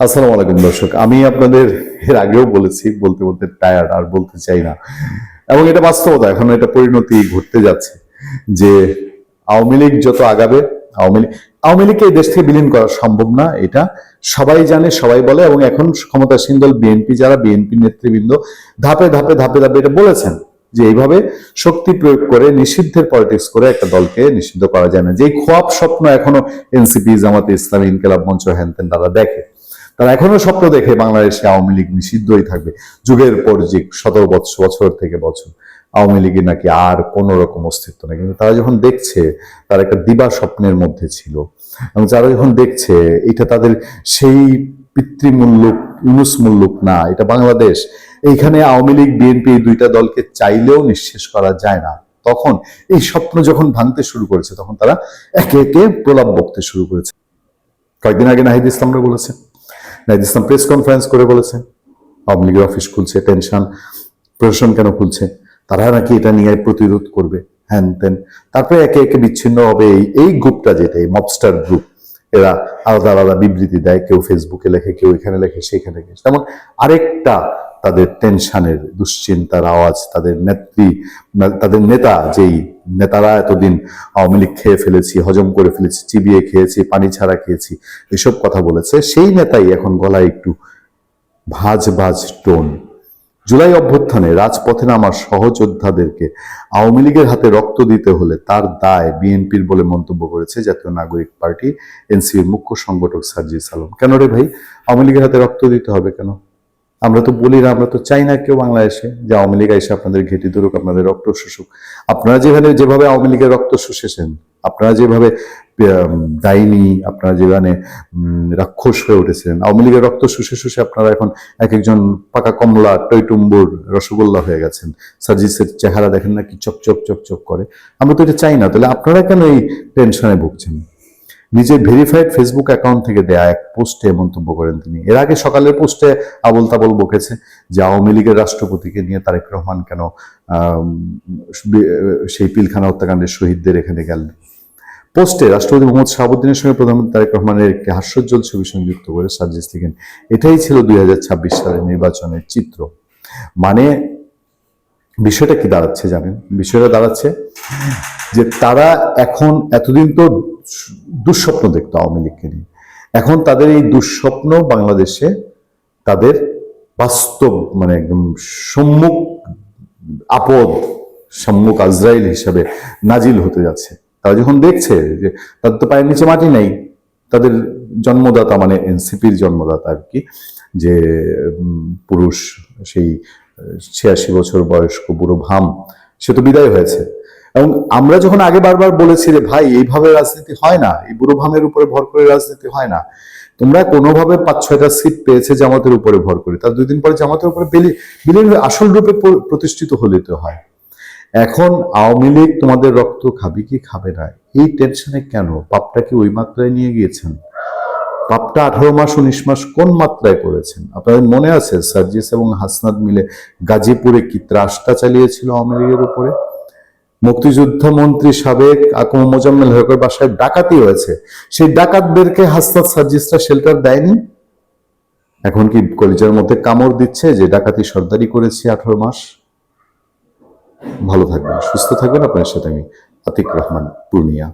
আসসালামু আলাইকুম দর্শক, আমি আপনাদের এর আগেও বলেছি, বলতে বলতে টায়ার্ড, আর বলতে চাই না। এবং এটা বাস্তবতা, এখন এটা পরিণতি ঘটতে যাচ্ছে যে আওয়ামী লীগ যত আগাবে, আওয়ামী লীগ আওয়ামী লীগকে এই দেশ থেকে বিলীন করা সম্ভব না, এটা সবাই জানে, সবাই বলে। এবং এখন ক্ষমতাসীন দল বিএনপি, যারা বিএনপি নেতৃবৃন্দ ধাপে ধাপে ধাপে ধাপে এটা বলেছেন যে এইভাবে শক্তি প্রয়োগ করে নিষিদ্ধের পলিটিক্স করে একটা দলকে নিষিদ্ধ করা যায় না। যে খোয়াব স্বপ্ন এখনো এনসিপি, জামাতে ইসলামী, ইনকিলাব মঞ্চ, হ্যান তারা দেখে, তারা এখনো স্বপ্ন দেখে বাংলাদেশে আওয়ামী লীগ নিষিদ্ধই থাকবে যুগের পর যুগ, 17 বছর থেকে বছর আওয়ামী লীগের নাকি আর কোনো রকম অস্তিত্ব নেই। কিন্তু তারা যখন দেখছে, তারা একটা দিবা স্বপ্নের মধ্যে ছিল, এবং যারা যখন দেখছে এটা তাদের সেই পিতৃমূল্যক, ইউনুস মুল্লুক না, এটা বাংলাদেশ, এইখানে আওয়ামী লীগ বিএনপি এই দুইটা দলকে চাইলেও নিঃশেষ করা যায় না, তখন এই স্বপ্ন যখন ভাঙতে শুরু করেছে, তখন তারা একে একে প্রলাপ বকতে শুরু করেছে। কয়েকদিন আগে নাহিদ ইসলামরা বলেছে, নাহিদ ইসলাম প্রেস কনফারেন্স করে বলেছেন আওয়ামী লীগের অফিস খুলছে, টেনশন, প্রশাসন কেন খুলছে, তারা নাকি এটা নিয়ে প্রতিরোধ করবে, হ্যান তেন। তারপরে একে একে বিচ্ছিন্ন হবে এই গ্রুপটা, যেটা এই মবস্টার গ্রুপ, এরা আলাদা আলাদা বিবৃতি দেয়, কেউ ফেসবুকে লেখে, কেউ এখানে লেখে, সেখানে লেখে। তেমন আরেকটা তাদের টেনশনের, দুশ্চিন্তার আওয়াজ, তাদের নেতা, যেই নেতারা এতদিন আওয়ামী লীগ খেয়ে ফেলেছি, হজম করে ফেলেছি, চিবিয়ে খেয়েছি, পানি ছাড়া খেয়েছি, এসব কথা বলেছে, সেই নেতাই এখন গলায় একটু ভাজ ভাজ টোন। জুলাই অভ্যুত্থানে রাজপথে নামা সহযোদ্ধাদেরকে আওয়ামী লীগের হাতে রক্ত দিতে হলে তার দায় বিএনপির বলে মন্তব্য করেছে জাতীয় নাগরিক পার্টি এনসিপির মুখ্য সংগঠক সার্জিস আলম। কেন রে ভাই, আওয়ামী লীগের হাতে রক্ত দিতে হবে কেন? আমরা তো বলি না, আমরা তো চাই না কেউ বাংলাদেশে যে আওয়ামী লীগ এসে আপনাদের ঘেঁটি ধরুক, আপনাদের রক্ত শুষুক। আপনারা যেভাবে আওয়ামী লীগের রক্ত শুষেছেন, আপনারা যেভাবে ডাইনি, আপনারা যেখানে রাক্ষস হয়ে উঠেছিলেন, আওয়ামী লীগের রক্ত শুষে শুষে আপনারা এখন এক একজন পাকা কমলা, টইটুম্বুর, রসগোল্লা হয়ে গেছেন। সার্জিসের চেহারা দেখেন না কি চকচক চকচক করে। আমরা তো এটা চাই না, তাহলে আপনারা কেন এই টেনশনে ভুগছেন? নিজের ভেরিফাইড ফেসবুক অ্যাকাউন্ট থেকে দেয়া এক পোস্টে মন্তব্য করেন তিনি। এর আগে সকালের পোস্টে আবল তাবল বকেছে যে আওয়ামী লীগের রাষ্ট্রপতিকে নিয়ে তারেক রহমান কেন সেই পিলখানা হত্যাকাণ্ডের শহীদদের এখানে গেলেন। পোস্টে রাষ্ট্রপতি মোহাম্মদ শাহাবুদ্দিনের সঙ্গে প্রধানমন্ত্রী তারেক রহমানের একটি হাস্যোজ্জ্বল ছবি সংযুক্ত করে সার্জিস লিখেন, এটাই ছিল 2026 সালের নির্বাচনের চিত্র। মানে বিষয়টা কি দাঁড়াচ্ছে জানেন? বিষয়টা দাঁড়াচ্ছে যে তারা এখন, এতদিন তো দুঃস্বপ্ন দেখতো আওয়ামী লীগকে নিয়ে, এখন তাদের এই দুঃস্বপ্ন বাংলাদেশে তাদের বাস্তব, মানে একদম সম্মুখ আপদ, সম্মুখ আজরাইল হিসাবে নাজিল হতে যাচ্ছে। তারা যখন দেখছে যে তাদের তো পায়ের নিচে মাটি নেই, তাদের জন্মদাতা, মানে এনসিপির জন্মদাতা আর কি, যে পুরুষ, সেই 86 বছর বয়স্ক বুড়ো ভাম, সে তো বিদায় হয়েছে। এবং আমরা যখন আগে বারবার বলেছি রে ভাই, এইভাবে রাজনীতি হয় না, এই বুড়ো ভামের উপরে ভর করে রাজনীতি হয় না, তোমরা কোনোভাবে 5-6টা সিট পেয়েছে জামাতের উপরে ভর করে, তার 2 দিন পরে জামাতের উপরে বিলীন আসল রূপে প্রতিষ্ঠিত হলে তো হয়। এখন আওয়ামী লীগ তোমাদের রক্ত খাবে কি খাবে না, এই টেনশনে কেন? পাপটা কি ওই মাত্রায় নিয়ে গিয়েছেন? পাপটা 18 মাস 19 মাস কোন মাত্রায় করেছেন? আপনাদের মনে আছে সার্জিস এবং হাসনাত মিলে গাজীপুরে কি ত্রাসটা চালিয়েছিল আওয়ামী লীগের উপরে? মুক্তিযোদ্ধা মন্ত্রী সাবেক আকম মোজাম্মেল হকের বাসায় ডাকাতি হয়েছে, সেই ডাকাতদেরকে হাসনাত সার্জিসরা শেল্টার দেয়নি। এখন কি কলিজার মধ্যে কামড় দিচ্ছে যে ডাকাতি সর্দারি করেছি 18 মাস? ভালো থাকবেন, সুস্থ থাকবেন। আপনার সাথে আমি আতিক রহমান, পূর্ণিয়া।